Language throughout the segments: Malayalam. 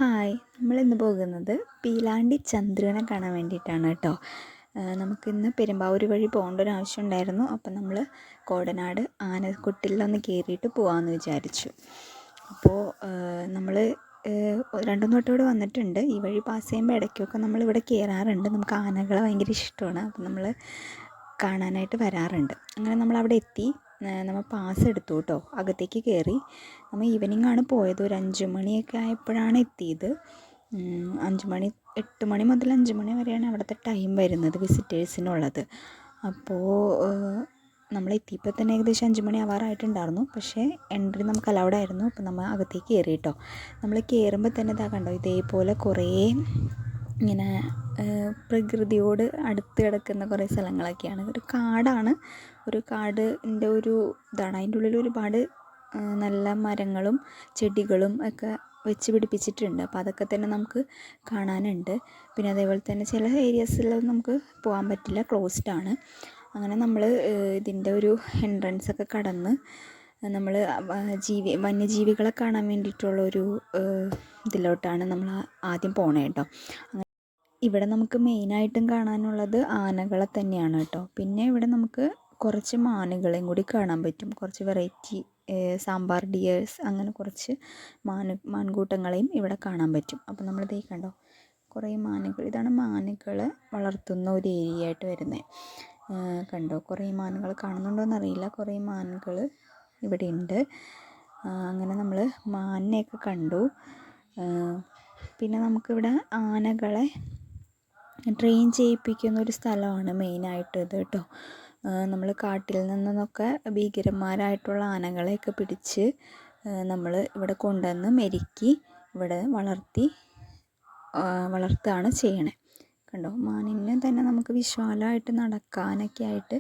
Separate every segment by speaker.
Speaker 1: ഹായ്, നമ്മളിന്ന് പോകുന്നത് പീലാണ്ടി ചന്ദ്രനെ കാണാൻ വേണ്ടിയിട്ടാണ് കേട്ടോ. നമുക്കിന്ന് പെരുമ്പാവൂർ വഴി പോകേണ്ട ഒരു ആവശ്യം ഉണ്ടായിരുന്നു. അപ്പം നമ്മൾ കോടനാട് ആനക്കൊട്ടിലൊന്ന് കയറിയിട്ട് പോകാമെന്ന് വിചാരിച്ചു. അപ്പോൾ നമ്മൾ രണ്ടും തൊട്ട് ഇവിടെ വന്നിട്ടുണ്ട്. ഈ വഴി പാസ് ചെയ്യുമ്പോൾ ഇടയ്ക്കൊക്കെ നമ്മളിവിടെ കയറാറുണ്ട്. നമുക്ക് ആനകളെ ഭയങ്കര ഇഷ്ടമാണ്. അപ്പം നമ്മൾ കാണാനായിട്ട് വരാറുണ്ട്. അങ്ങനെ നമ്മളവിടെ എത്തി. നമ്മൾ പാസ് എടുത്തു കേട്ടോ. അകത്തേക്ക് കയറി. നമ്മൾ ഈവനിങ് ആണ് പോയത്. ഒരു 5 മണിയൊക്കെ ആയപ്പോഴാണ് എത്തിയത്. 8 മണി മുതൽ 5 മണി വരെയാണ് അവിടുത്തെ ടൈം വരുന്നത് വിസിറ്റേഴ്സിനുള്ളത്. അപ്പോൾ നമ്മൾ എത്തിയപ്പോൾ തന്നെ ഏകദേശം 5 മണി ആവാറായിട്ടുണ്ടായിരുന്നു. പക്ഷേ എൻട്രി നമുക്ക് അലൗഡ് ആയിരുന്നു. അപ്പോൾ നമ്മൾ അകത്തേക്ക് കയറി കേട്ടോ. നമ്മൾ കയറുമ്പോൾ തന്നെ ഇതാ കണ്ടോ, ഇതേപോലെ കുറേ ഇങ്ങനെ പ്രകൃതിയോട് അടുത്ത് കിടക്കുന്ന കുറേ സ്ഥലങ്ങളൊക്കെയാണ്. ഒരു കാടാണ്. ഒരു കാടിൻ്റെ ഒരു ഇതാണ്. അതിൻ്റെ ഉള്ളിൽ ഒരുപാട് നല്ല മരങ്ങളും ചെടികളും ഒക്കെ വെച്ച് പിടിപ്പിച്ചിട്ടുണ്ട്. അപ്പോൾ അതൊക്കെ തന്നെ നമുക്ക് കാണാനുണ്ട്. പിന്നെ അതേപോലെ തന്നെ ചില ഏരിയാസിലൊന്നും നമുക്ക് പോകാൻ പറ്റില്ല, ക്ലോസ്ഡ് ആണ്. അങ്ങനെ നമ്മൾ ഇതിൻ്റെ ഒരു എൻട്രൻസൊക്കെ കടന്ന് നമ്മൾ വന്യജീവികളെ കാണാൻ വേണ്ടിയിട്ടുള്ളൊരു ഇതിലോട്ടാണ് നമ്മൾ ആദ്യം പോണേ കേട്ടോ. ഇവിടെ നമുക്ക് മെയിനായിട്ടും കാണാനുള്ളത് ആനകളെ തന്നെയാണ് കേട്ടോ. പിന്നെ ഇവിടെ നമുക്ക് കുറച്ച് മാനുകളെയും കൂടി കാണാൻ പറ്റും. കുറച്ച് വെറൈറ്റി സാമ്പാർ ഡിയേഴ്സ്, അങ്ങനെ കുറച്ച് മാൻകൂട്ടങ്ങളെയും ഇവിടെ കാണാൻ പറ്റും. അപ്പോൾ നമ്മളിതേ കണ്ടോ, കുറേ മാനുകൾ. ഇതാണ് മാനുകളെ വളർത്തുന്ന ഒരു ഏരിയ ആയിട്ട് വരുന്നത്. കണ്ടോ, കുറേ മാനുകൾ കാണുന്നുണ്ടോ എന്നറിയില്ല. കുറേ മാനുകൾ ഇവിടെ ഉണ്ട്. അങ്ങനെ നമ്മൾ മാനിനെയൊക്കെ കണ്ടു. പിന്നെ നമുക്കിവിടെ ആനകളെ ട്രെയിൻ ചെയ്യിപ്പിക്കുന്ന ഒരു സ്ഥലമാണ് മെയിനായിട്ട് ഇത് കേട്ടോ. നമ്മൾ കാട്ടിൽ നിന്നൊക്കെ ഭീകരന്മാരായിട്ടുള്ള ആനകളെയൊക്കെ പിടിച്ച് നമ്മൾ ഇവിടെ കൊണ്ടുവന്ന് മെരുക്കി ഇവിടെ വളർത്തുകയാണ് ചെയ്യണേ. കണ്ടോ, മാനിന് തന്നെ നമുക്ക് വിശാലമായിട്ട് നടക്കാനൊക്കെ ആയിട്ട്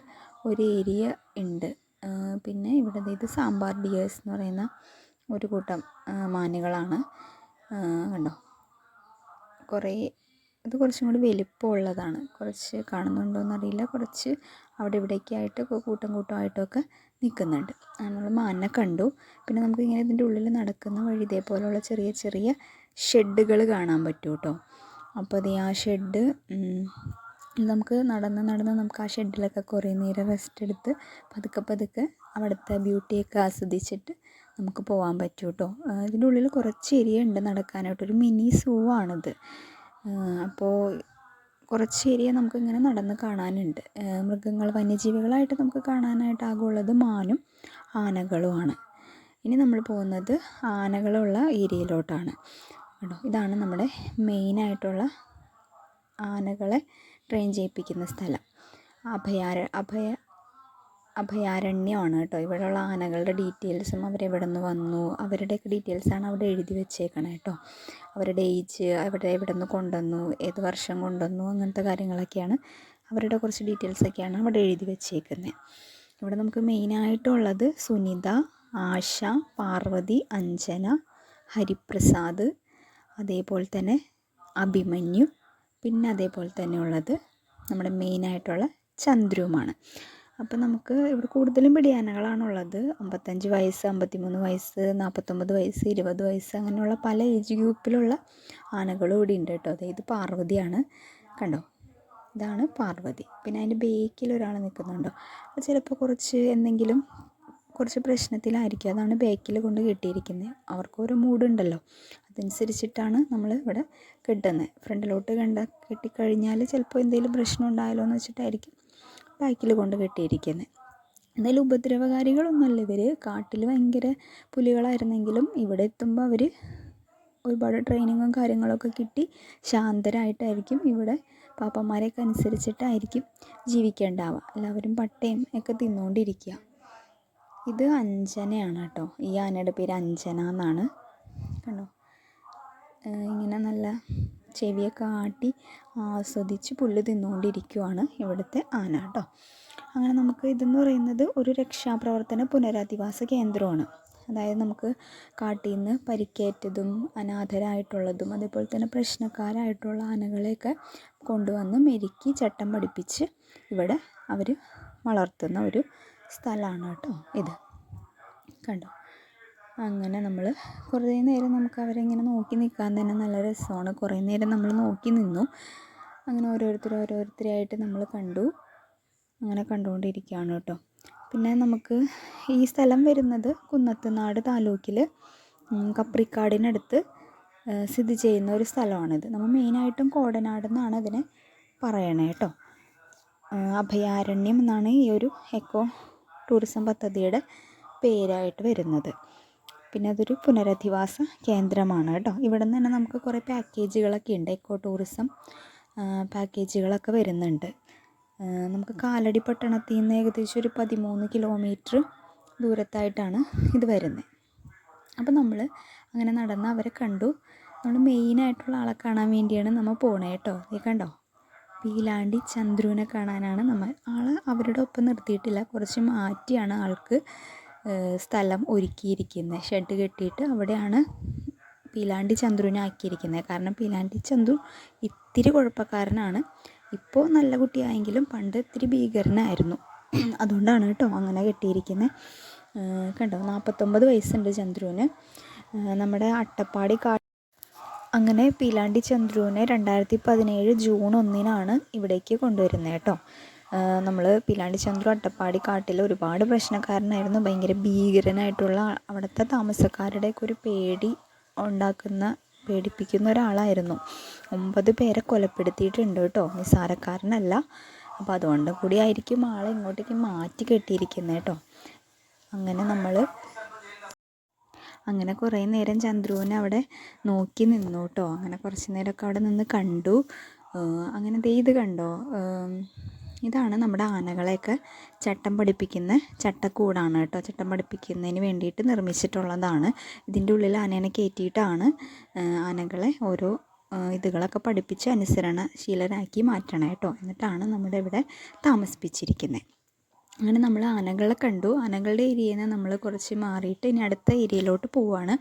Speaker 1: ഒരു ഏരിയ ഉണ്ട്. പിന്നെ ഇവിടെ ഇത് സാമ്പാർ ഡിയേഴ്സ് എന്ന് പറയുന്ന ഒരു കൂട്ടം മാനുകളാണ്. കണ്ടോ, ഇത് കുറച്ചും കൂടി വലിപ്പമുള്ളതാണ്. കുറച്ച് കാണുന്നുണ്ടോയെന്നറിയില്ല. കുറച്ച് അവിടെ ഇവിടേക്ക് ആയിട്ട് കൂട്ടമായിട്ടൊക്കെ നിൽക്കുന്നുണ്ട്. നമ്മൾ മാനിനെ കണ്ടു. പിന്നെ നമുക്ക് ഇങ്ങനെ ഇതിൻ്റെ ഉള്ളിൽ നടക്കുന്ന വഴി ഇതേപോലെയുള്ള ചെറിയ ചെറിയ ഷെഡുകൾ കാണാൻ പറ്റും കേട്ടോ. അപ്പോൾ അത് ആ ഷെഡ് നമുക്ക് നടന്ന് നമുക്ക് ആ ഷെഡിലൊക്കെ കുറേ നേരം റെസ്റ്റ് എടുത്ത് പതുക്കെ അവിടുത്തെ ബ്യൂട്ടിയൊക്കെ ആസ്വദിച്ചിട്ട് നമുക്ക് പോകാൻ പറ്റും കേട്ടോ. ഇതിൻ്റെ ഉള്ളിൽ കുറച്ച് ഏരിയ ഉണ്ട് നടക്കാനായിട്ടൊരു മിനി സൂ ആണിത്. അപ്പോൾ കുറച്ച് ഏരിയ നമുക്കിങ്ങനെ നടന്ന് കാണാനുണ്ട്. വന്യജീവികളായിട്ട് നമുക്ക് കാണാനായിട്ട് ആകെയുള്ളത് മാനും ആനകളുമാണ്. ഇനി നമ്മൾ പോകുന്നത് ആനകളുള്ള ഏരിയയിലോട്ടാണ് കേട്ടോ. ഇതാണ് നമ്മുടെ മെയിനായിട്ടുള്ള ആനകളെ ട്രെയിൻ ചെയ്യിപ്പിക്കുന്ന സ്ഥലം. അഭയാരണ്യമാണ് കേട്ടോ. ഇവിടെയുള്ള ആനകളുടെ ഡീറ്റെയിൽസും അവരെവിടെ നിന്ന് വന്നു അവരുടെയൊക്കെ ഡീറ്റെയിൽസാണ് അവിടെ എഴുതി വെച്ചേക്കണേ കേട്ടോ. അവരുടെ ഏജ്, എവിടെ നിന്ന് കൊണ്ടുവന്നു, ഏത് വർഷം കൊണ്ടുവന്നു, അങ്ങനത്തെ കാര്യങ്ങളൊക്കെയാണ്, അവരുടെ കുറച്ച് ഡീറ്റെയിൽസൊക്കെയാണ് അവിടെ എഴുതി വെച്ചേക്കുന്നത്. ഇവിടെ നമുക്ക് മെയിനായിട്ടുള്ളത് സുനിത, ആശ, പാർവതി, അഞ്ജന, ഹരിപ്രസാദ്, അതേപോലെ തന്നെ അഭിമന്യു, പിന്നെ അതേപോലെ തന്നെ ഉള്ളത് നമ്മുടെ മെയിനായിട്ടുള്ള ചന്ദ്രുവുമാണ്. അപ്പോൾ നമുക്ക് ഇവിടെ കൂടുതലും പിടിയാനകളാണുള്ളത്. 55 വയസ്സ്, 53 വയസ്സ്, 49 വയസ്സ്, 20 വയസ്സ്, അങ്ങനെയുള്ള പല ഏജ് ഗ്രൂപ്പിലുള്ള ആനകളും ഇവിടെ ഉണ്ട് കേട്ടോ. അതായത് പാർവതിയാണ്. കണ്ടോ, ഇതാണ് പാർവതി. പിന്നെ അതിൻ്റെ ബേക്കിൽ ഒരാൾ നിൽക്കുന്നുണ്ടോ. അത് ചിലപ്പോൾ കുറച്ച് പ്രശ്നത്തിലായിരിക്കും. അതാണ് ബേക്കിൽ കൊണ്ട് കെട്ടിയിരിക്കുന്നത്. അവർക്കൊരു മൂടുണ്ടല്ലോ, അതനുസരിച്ചിട്ടാണ് നമ്മൾ ഇവിടെ കെട്ടുന്നത്. ഫ്രണ്ടിലോട്ട് കെട്ടിക്കഴിഞ്ഞാൽ ചിലപ്പോൾ എന്തെങ്കിലും പ്രശ്നം ഉണ്ടായാലോ എന്ന് വെച്ചിട്ടായിരിക്കും ബാക്കിൽ കൊണ്ട് കെട്ടിയിരിക്കുന്നത്. എന്തായാലും ഉപദ്രവകാരികളൊന്നുമല്ല ഇവർ. കാട്ടിൽ ഭയങ്കര പുലികളായിരുന്നെങ്കിലും ഇവിടെ എത്തുമ്പോൾ അവർ ഒരുപാട് ട്രെയിനിങ്ങും കാര്യങ്ങളൊക്കെ കിട്ടി ശാന്തരായിട്ടായിരിക്കും ഇവിടെ പാപ്പന്മാരെയൊക്കെ അനുസരിച്ചിട്ടായിരിക്കും ജീവിക്കേണ്ടാവുക. എല്ലാവരും പട്ടയും ഒക്കെ തിന്നുകൊണ്ടിരിക്കുക. ഇത് അഞ്ജനയാണ് കേട്ടോ. ഈ ആനയുടെ പേര് അഞ്ജന എന്നാണ്. കണ്ടോ, ഇങ്ങനെ നല്ല ചെവിയൊക്കെ ആട്ടി ആസ്വദിച്ച് പുല്ല് തിന്നുകൊണ്ടിരിക്കുവാണ് ഇവിടുത്തെ ആന കേട്ടോ. അങ്ങനെ നമുക്ക് ഇതെന്ന് പറയുന്നത് ഒരു രക്ഷാപ്രവർത്തന പുനരധിവാസ കേന്ദ്രമാണ്. അതായത് നമുക്ക് കാട്ടിൽ നിന്ന് പരിക്കേറ്റതും അനാഥരായിട്ടുള്ളതും അതേപോലെ തന്നെ പ്രശ്നക്കാരായിട്ടുള്ള ആനകളെയൊക്കെ കൊണ്ടുവന്ന് മെരുക്കി ചട്ടം പഠിപ്പിച്ച് ഇവിടെ അവർ വളർത്തുന്ന ഒരു സ്ഥലമാണ് കേട്ടോ ഇത്. കണ്ടോ, അങ്ങനെ നമ്മൾ കുറേ നേരം നമുക്ക് അവരെ ഇങ്ങനെ നോക്കി നിൽക്കാൻ തന്നെ നല്ല രസമാണ്. കുറേ നേരം നമ്മൾ നോക്കി നിന്നു. അങ്ങനെ ഓരോരുത്തരായിട്ട് നമ്മൾ കണ്ടു. അങ്ങനെ കണ്ടുകൊണ്ടിരിക്കുകയാണ് കേട്ടോ. പിന്നെ നമുക്ക് ഈ സ്ഥലം വരുന്നത് കുന്നത്തുനാട് താലൂക്കിൽ കപ്രിക്കാടിനടുത്ത് സ്ഥിതി ചെയ്യുന്ന ഒരു സ്ഥലമാണിത്. നമ്മൾ മെയിനായിട്ടും കോടനാട് എന്നാണ് അതിനെ പറയണേ കേട്ടോ. അഭയാരണ്യം എന്നാണ് ഈ ഒരു എക്കോ ടൂറിസം പദ്ധതിയുടെ പേരായിട്ട് വരുന്നത്. പിന്നെ അതൊരു പുനരധിവാസ കേന്ദ്രമാണ് കേട്ടോ. ഇവിടെ നിന്ന് തന്നെ നമുക്ക് കുറേ പാക്കേജുകളൊക്കെ ഉണ്ട്. എക്കോ ടൂറിസം പാക്കേജുകളൊക്കെ വരുന്നുണ്ട്. നമുക്ക് കാലടി പട്ടണത്തിൽ നിന്ന് ഏകദേശം ഒരു 13 കിലോമീറ്റർ ദൂരത്തായിട്ടാണ് ഇത് വരുന്നത്. അപ്പോൾ നമ്മൾ അങ്ങനെ നടന്ന് അവരെ കണ്ടു. നമ്മൾ മെയിനായിട്ടുള്ള ആളെ കാണാൻ വേണ്ടിയാണ് നമ്മൾ പോണേ കേട്ടോ. ഈ കണ്ടോ, പീലാണ്ടി ചന്ദ്രുവിനെ കാണാനാണ് നമ്മൾ ആളെ അവരുടെ ഒപ്പം നിർത്തിയിട്ടില്ല. കുറച്ച് മാറ്റിയാണ് ആൾക്ക് സ്ഥലം ഒരുക്കിയിരിക്കുന്നത്. ഷെഡ് കെട്ടിയിട്ട് അവിടെയാണ് പീലാണ്ടി ചന്ദ്രുവിനെ ആക്കിയിരിക്കുന്നത്. കാരണം പീലാണ്ടി ചന്ദ്രു ഇത്തിരി കുഴപ്പക്കാരനാണ്. ഇപ്പോൾ നല്ല കുട്ടിയായെങ്കിലും പണ്ട് ഇത്തിരി ഭീകരനായിരുന്നു. അതുകൊണ്ടാണ് കേട്ടോ അങ്ങനെ കെട്ടിയിരിക്കുന്നത്. കണ്ടോ, 49 വയസ്സുണ്ട് ചന്ദ്രുവിന്. നമ്മുടെ അട്ടപ്പാടി അങ്ങനെ പീലാണ്ടി ചന്ദ്രുവിനെ 2017 ജൂൺ 1 ഇവിടേക്ക് കൊണ്ടുവരുന്നത് കേട്ടോ. നമ്മൾ പീലാണ്ടി ചന്ദ്രു അട്ടപ്പാടി കാട്ടിൽ ഒരുപാട് പ്രശ്നക്കാരനായിരുന്നു. ഭയങ്കര ഭീകരനായിട്ടുള്ള അവിടുത്തെ താമസക്കാരുടെയൊക്കെ ഒരു പേടിപ്പിക്കുന്ന ഒരാളായിരുന്നു. 9 പേരെ കൊലപ്പെടുത്തിയിട്ടുണ്ട് കേട്ടോ. നിസ്സാരക്കാരനല്ല. അപ്പോൾ അതുകൊണ്ട് കൂടി ആയിരിക്കും ആളെ ഇങ്ങോട്ടേക്ക് മാറ്റി കെട്ടിയിരിക്കുന്നത് കേട്ടോ. അങ്ങനെ കുറേ നേരം ചന്ദ്രുവിനെ അവിടെ നോക്കി നിന്നു കേട്ടോ. അങ്ങനെ കുറച്ച് നേരമൊക്കെ അവിടെ നിന്ന് കണ്ടു. അങ്ങനെ ഇത് കണ്ടോ, ഇതാണ് നമ്മുടെ ആനകളെയൊക്കെ ചട്ടം പഠിപ്പിക്കുന്ന ചട്ടക്കൂടാണ് കേട്ടോ. ചട്ടം പഠിപ്പിക്കുന്നതിന് വേണ്ടിയിട്ട് നിർമ്മിച്ചിട്ടുള്ളതാണ്. ഇതിൻ്റെ ഉള്ളിൽ ആനേനെ കയറ്റിയിട്ടാണ് ആനകളെ ഓരോ ഇതുകളൊക്കെ പഠിപ്പിച്ച് അനുസരണശീലരാക്കി മാറ്റണം കേട്ടോ. എന്നിട്ടാണ് നമ്മുടെ ഇവിടെ താമസിപ്പിച്ചിരിക്കുന്നത്. അങ്ങനെ നമ്മൾ ആനകളെ കണ്ടു. ആനകളുടെ ഏരിയയിൽ നിന്ന് നമ്മൾ കുറച്ച് മാറിയിട്ട് ഇനി അടുത്ത ഏരിയയിലോട്ട് പോവുകയാണ്.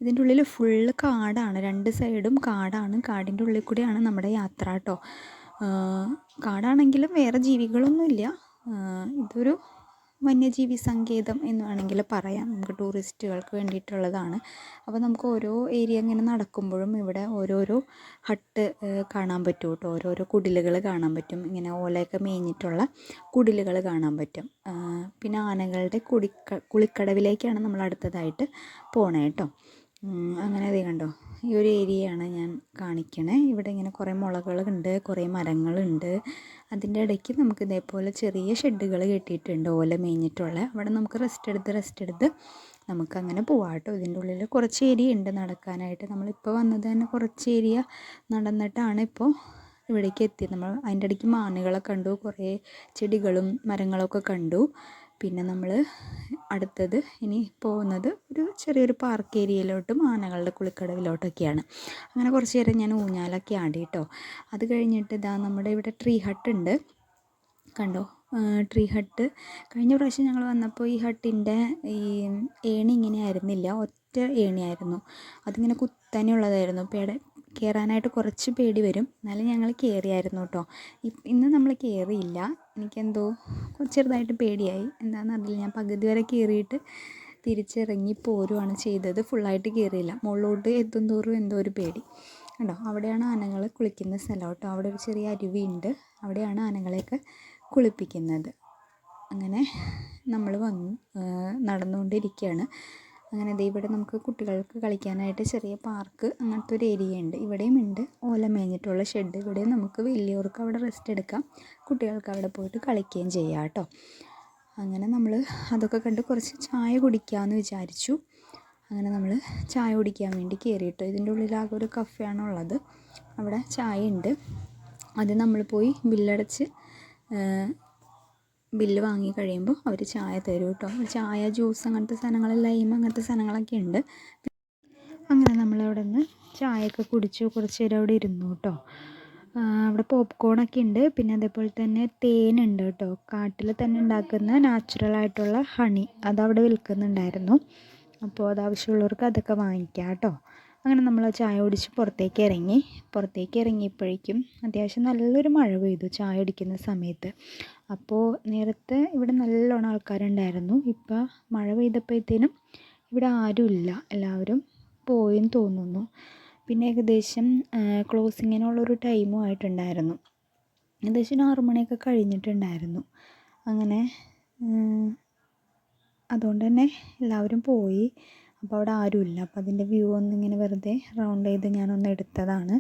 Speaker 1: ഇതിൻ്റെ ഉള്ളിൽ ഫുള്ള് കാടാണ്. 2 സൈഡും കാടാണ്. കാടിൻ്റെ ഉള്ളിൽ കൂടെയാണ് നമ്മുടെ യാത്ര കേട്ടോ. കാടാണെങ്കിലും വേറെ ജീവികളൊന്നുമില്ല. ഇതൊരു വന്യജീവി സങ്കേതം എന്ന് വേണമെങ്കിൽ പറയാം. നമുക്ക് ടൂറിസ്റ്റുകൾക്ക് വേണ്ടിയിട്ടുള്ളതാണ്. അപ്പോൾ നമുക്ക് ഓരോ ഏരിയ ഇങ്ങനെ നടക്കുമ്പോഴും ഇവിടെ ഓരോരോ ഹട്ട് കാണാൻ പറ്റും കേട്ടോ. ഓരോരോ കുടിലുകൾ കാണാൻ പറ്റും. ഇങ്ങനെ ഓലയൊക്കെ മേഞ്ഞിട്ടുള്ള കുടിലുകൾ കാണാൻ പറ്റും. പിന്നെ ആനകളുടെ കുളിക്കടവിലേക്കാണ് നമ്മൾ അടുത്തതായിട്ട് പോണേ കേട്ടോ. അങ്ങനെ അതേ കണ്ടോ, ഈ ഒരു ഏരിയയാണ് ഞാൻ കാണിക്കണേ. ഇവിടെ ഇങ്ങനെ കുറേ മുളകളുണ്ട്, കുറേ മരങ്ങളുണ്ട്. അതിൻ്റെ ഇടയ്ക്ക് നമുക്ക് ഇതേപോലെ ചെറിയ ഷെഡുകൾ കെട്ടിയിട്ടുണ്ട്, ഓല മേഞ്ഞിട്ടുള്ള. അവിടെ നമുക്ക് റെസ്റ്റ് എടുത്ത് നമുക്കങ്ങനെ പോവാം കേട്ടോ. ഇതിൻ്റെ ഉള്ളിൽ കുറച്ച് ഏരിയ ഉണ്ട് നടക്കാനായിട്ട്. നമ്മളിപ്പോൾ വന്നത് തന്നെ കുറച്ച് ഏരിയ നടന്നിട്ടാണ് ഇപ്പോൾ ഇവിടേക്ക് എത്തിയത്. നമ്മൾ അതിൻ്റെ ഇടയ്ക്ക് മാനുകളെ കണ്ടു, കുറേ ചെടികളും മരങ്ങളൊക്കെ കണ്ടു. പിന്നെ നമ്മൾ അടുത്തത് ഇനി പോകുന്നത് ഒരു ചെറിയൊരു പാർക്ക് ഏരിയയിലോട്ടും ആനകളുടെ കുളിക്കടവിലോട്ടൊക്കെയാണ്. അങ്ങനെ കുറച്ച് നേരം ഞാൻ ഊഞ്ഞാലൊക്കെ ആടി കേട്ടോ. അത് കഴിഞ്ഞിട്ട് ഇതാ നമ്മുടെ ഇവിടെ ട്രീ ഹട്ട് ഉണ്ട് കണ്ടോ. ട്രീ ഹട്ട് കഴിഞ്ഞ പ്രാവശ്യം ഞങ്ങൾ വന്നപ്പോൾ ഈ ഹട്ടിൻ്റെ ഈ ഏണി ഇങ്ങനെ ആയിരുന്നില്ല, ഒറ്റ ഏണിയായിരുന്നു. അതിങ്ങനെ കുത്തനെയുള്ളതായിരുന്നു. കയറാനായിട്ട് കുറച്ച് പേടി വരും. എന്നാലും ഞങ്ങൾ കയറിയായിരുന്നു കേട്ടോ. ഇന്ന് നമ്മൾ കയറിയില്ല. എനിക്കെന്തോ ചെറുതായിട്ട് പേടിയായി. എന്താണെന്നറിയില്ല. ഞാൻ പകുതി വരെ കയറിയിട്ട് തിരിച്ചിറങ്ങി പോരുവാണ് ചെയ്തത്. ഫുള്ളായിട്ട് കയറിയില്ല. മുകളിലോട്ട് എത്തുന്തോറും എന്തോ ഒരു പേടി കണ്ടോ. അവിടെയാണ് ആനകൾ കുളിക്കുന്ന സ്ഥലം കേട്ടോ. അവിടെ ഒരു ചെറിയ അരുവിയുണ്ട്. അവിടെയാണ് ആനകളെയൊക്കെ കുളിപ്പിക്കുന്നത്. അങ്ങനെ നമ്മൾ നടന്നുകൊണ്ടിരിക്കുകയാണ്. അങ്ങനെ ഇവിടെ നമുക്ക് കുട്ടികൾക്ക് കളിക്കാനായിട്ട് ചെറിയ പാർക്ക് അങ്ങനത്തെ ഒരു ഏരിയ ഉണ്ട്. ഇവിടെയും ഉണ്ട് ഓല മേഞ്ഞിട്ടുള്ള ഷെഡ്. ഇവിടെയും നമുക്ക് വലിയവർക്ക് അവിടെ റെസ്റ്റ് എടുക്കാം, കുട്ടികൾക്ക് അവിടെ പോയിട്ട് കളിക്കുകയും ചെയ്യാം കേട്ടോ. അങ്ങനെ നമ്മൾ അതൊക്കെ കണ്ട് കുറച്ച് ചായ കുടിക്കാമെന്ന് വിചാരിച്ചു. അങ്ങനെ നമ്മൾ ചായ കുടിക്കാൻ വേണ്ടി കയറിയിട്ടോ. ഇതിൻ്റെ ഉള്ളിലാകെ ഒരു കഫേയാണുള്ളത്. അവിടെ ചായ ഉണ്ട്. അത് നമ്മൾ പോയി ബില്ല് വാങ്ങി കഴിയുമ്പോൾ അവർ ചായ തരും കേട്ടോ. ചായ, ജ്യൂസ് അങ്ങനത്തെ സാധനങ്ങൾ, ലൈം അങ്ങനത്തെ സാധനങ്ങളൊക്കെ ഉണ്ട്. അങ്ങനെ നമ്മളവിടെ നിന്ന് ചായയൊക്കെ കുടിച്ചു കുറച്ച് നേരം അവിടെ ഇരുന്നു കേട്ടോ. അവിടെ പോപ്കോണൊക്കെ ഉണ്ട്. പിന്നെ അതേപോലെ തന്നെ തേനുണ്ട് കേട്ടോ. കാട്ടിൽ തന്നെ ഉണ്ടാക്കുന്ന നാച്ചുറലായിട്ടുള്ള ഹണി അതവിടെ വിൽക്കുന്നുണ്ടായിരുന്നു. അപ്പോൾ അത് ആവശ്യമുള്ളവർക്ക് അതൊക്കെ വാങ്ങിക്കാം കേട്ടോ. അങ്ങനെ നമ്മൾ ചായ കുടിച്ച് പുറത്തേക്ക് ഇറങ്ങിയപ്പോഴേക്കും അത്യാവശ്യം നല്ലൊരു മഴ പെയ്തു ചായ കുടിക്കുന്ന സമയത്ത്. അപ്പോൾ നേരത്തെ ഇവിടെ നല്ലോണം ആൾക്കാരുണ്ടായിരുന്നു. ഇപ്പോൾ മഴ പെയ്തപ്പോഴത്തേനും ഇവിടെ ആരുമില്ല, എല്ലാവരും പോയെന്ന് തോന്നുന്നു. പിന്നെ ഏകദേശം ക്ലോസിങ്ങിനുള്ളൊരു ടൈമും ആയിട്ടുണ്ടായിരുന്നു. ഏകദേശം 6 മണിയൊക്കെ കഴിഞ്ഞിട്ടുണ്ടായിരുന്നു. അങ്ങനെ അതുകൊണ്ട് തന്നെ എല്ലാവരും പോയി. അപ്പോൾ അവിടെ ആരുമില്ല. അപ്പോൾ അതിൻ്റെ വ്യൂ ഒന്നിങ്ങനെ വെറുതെ റൗണ്ട് ചെയ്ത് ഞാനൊന്ന് എടുത്തതാണ്.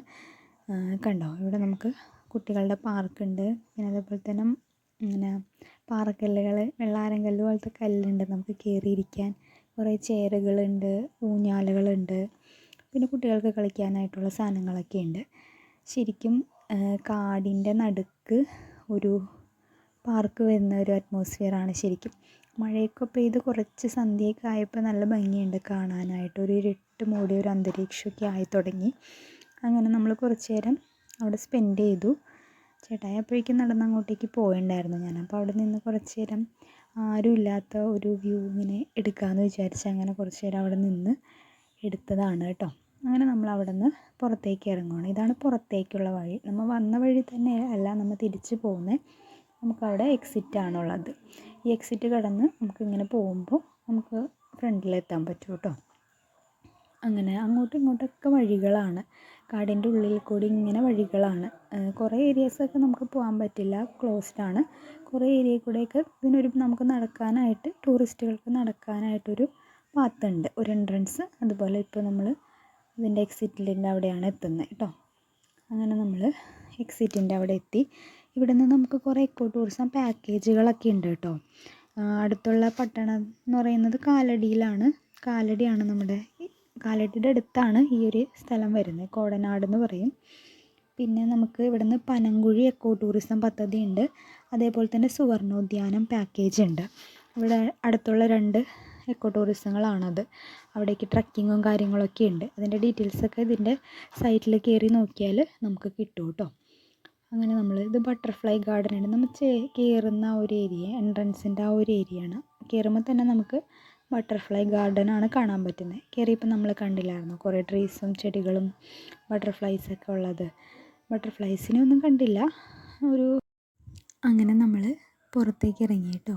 Speaker 1: കണ്ടോ, ഇവിടെ നമുക്ക് കുട്ടികളുടെ പാർക്കുണ്ട്. പിന്നെ അതേപോലെ തന്നെ ഇങ്ങനെ പാറക്കല്ലുകൾ, വെള്ളാരങ്കല്ല് പോലത്തെ കല്ലുണ്ട് നമുക്ക് കയറിയിരിക്കാൻ. കുറേ ചെയറുകളുണ്ട്, ഊഞ്ഞാലുകളുണ്ട്, പിന്നെ കുട്ടികൾക്ക് കളിക്കാനായിട്ടുള്ള സാധനങ്ങളൊക്കെ ഉണ്ട്. ശരിക്കും കാടിൻ്റെ നടുക്ക് ഒരു പാർക്ക് വരുന്ന ഒരു അറ്റ്മോസ്ഫിയറാണ് ശരിക്കും. മഴയൊക്കെ പെയ്ത് കുറച്ച് സന്ധ്യയൊക്കെ ആയപ്പോൾ നല്ല ഭംഗിയുണ്ട് കാണാനായിട്ട്. ഒരു ഇരുട്ട് മൂടിയ ഒരു അന്തരീക്ഷമൊക്കെ ആയി തുടങ്ങി. അങ്ങനെ നമ്മൾ കുറച്ച് നേരം അവിടെ സ്പെൻഡ് ചെയ്തു. ചേട്ടായി അപ്പോഴേക്കും നടന്ന് അങ്ങോട്ടേക്ക് പോയിണ്ടായിരുന്നു. ഞാനപ്പോൾ അവിടെ നിന്ന് കുറച്ച് നേരം ആരുമില്ലാത്ത ഒരു വ്യൂ ഇങ്ങനെ എടുക്കാമെന്ന് വിചാരിച്ച് അങ്ങനെ കുറച്ച് നേരം അവിടെ നിന്ന് എടുത്തതാണ് കേട്ടോ. അങ്ങനെ നമ്മൾ അവിടെ നിന്ന് പുറത്തേക്ക് ഇറങ്ങുകയാണ്. ഇതാണ് പുറത്തേക്കുള്ള വഴി. നമ്മൾ വന്ന വഴി തന്നെ അല്ല നമ്മൾ തിരിച്ച് പോകുന്നത്. നമുക്കവിടെ എക്സിറ്റാണുള്ളത്. ഈ എക്സിറ്റ് കടന്ന് നമുക്കിങ്ങനെ പോകുമ്പോൾ നമുക്ക് ഫ്രണ്ടിലെത്താൻ പറ്റും കേട്ടോ. അങ്ങനെ അങ്ങോട്ടും ഇങ്ങോട്ടൊക്കെ വഴികളാണ്. കാടിൻ്റെ ഉള്ളിൽ കൂടി ഇങ്ങനെ വഴികളാണ്. കുറേ ഏരിയാസൊക്കെ നമുക്ക് പോകാൻ പറ്റില്ല, ക്ലോസ്ഡാണ്. കുറേ ഏരിയയിൽ കൂടെയൊക്കെ ഇതിനൊരു നമുക്ക് നടക്കാനായിട്ട്, ടൂറിസ്റ്റുകൾക്ക് നടക്കാനായിട്ടൊരു പാത്തുണ്ട്, ഒരു എൻട്രൻസ്. അതുപോലെ ഇപ്പോൾ നമ്മൾ ഇതിൻ്റെ എക്സിറ്റിൻ്റെ അവിടെയാണ് എത്തുന്നത് കേട്ടോ. അങ്ങനെ നമ്മൾ എക്സിറ്റിൻ്റെ അവിടെ എത്തി. ഇവിടെ നിന്ന് നമുക്ക് കുറേ എക്കോ ടൂറിസം പാക്കേജുകളൊക്കെ ഉണ്ട് കേട്ടോ. അടുത്തുള്ള പട്ടണം എന്ന് പറയുന്നത് കാലടിയിലാണ്. കാലടിയാണ് നമ്മുടെ, കാലടിയുടെ അടുത്താണ് ഈ ഒരു സ്ഥലം വരുന്നത്. കോടനാട് എന്ന് പറയും. പിന്നെ നമുക്ക് ഇവിടുന്ന് പനങ്കുഴി എക്കോ ടൂറിസം പദ്ധതി ഉണ്ട്. അതേപോലെ തന്നെ സുവർണോദ്യാനം പാക്കേജ് ഉണ്ട്. ഇവിടെ അടുത്തുള്ള 2 എക്കോ ടൂറിസങ്ങളാണത്. അവിടേക്ക് ട്രക്കിങ്ങും കാര്യങ്ങളൊക്കെ ഉണ്ട്. അതിൻ്റെ ഡീറ്റെയിൽസൊക്കെ ഇതിൻ്റെ സൈറ്റിൽ കയറി നോക്കിയാൽ നമുക്ക് കിട്ടും കേട്ടോ. അങ്ങനെ നമ്മൾ ഇത് ബട്ടർഫ്ലൈ ഗാർഡനാണ്. നമ്മൾ കയറുന്ന ഒരു ഏരിയ, എൻട്രൻസിൻ്റെ ആ ഒരു ഏരിയയാണ്. കയറുമ്പോൾ തന്നെ നമുക്ക് ബട്ടർഫ്ലൈ ഗാർഡനാണ് കാണാൻ പറ്റുന്നത്. കയറിയപ്പോൾ നമ്മൾ കണ്ടില്ലായിരുന്നു കുറേ ട്രീസും ചെടികളും ബട്ടർഫ്ലൈസൊക്കെ ഉള്ളത്. ബട്ടർഫ്ലൈസിനെ ഒന്നും കണ്ടില്ല. അങ്ങനെ നമ്മൾ പുറത്തേക്ക് ഇറങ്ങി കേട്ടോ.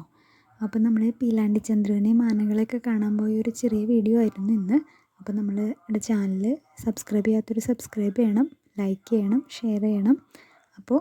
Speaker 1: അപ്പം നമ്മൾ പീലാണ്ടി ചന്ദ്രുവിനെയും ആനകളെയൊക്കെ കാണാൻ പോയ ഒരു ചെറിയ വീഡിയോ ആയിരുന്നു ഇന്ന്. അപ്പോൾ നമ്മളുടെ ചാനൽ സബ്സ്ക്രൈബ് ചെയ്യാത്തവർ സബ്സ്ക്രൈബ് ചെയ്യണം, ലൈക്ക് ചെയ്യണം, ഷെയർ ചെയ്യണം. അപ്പോൾ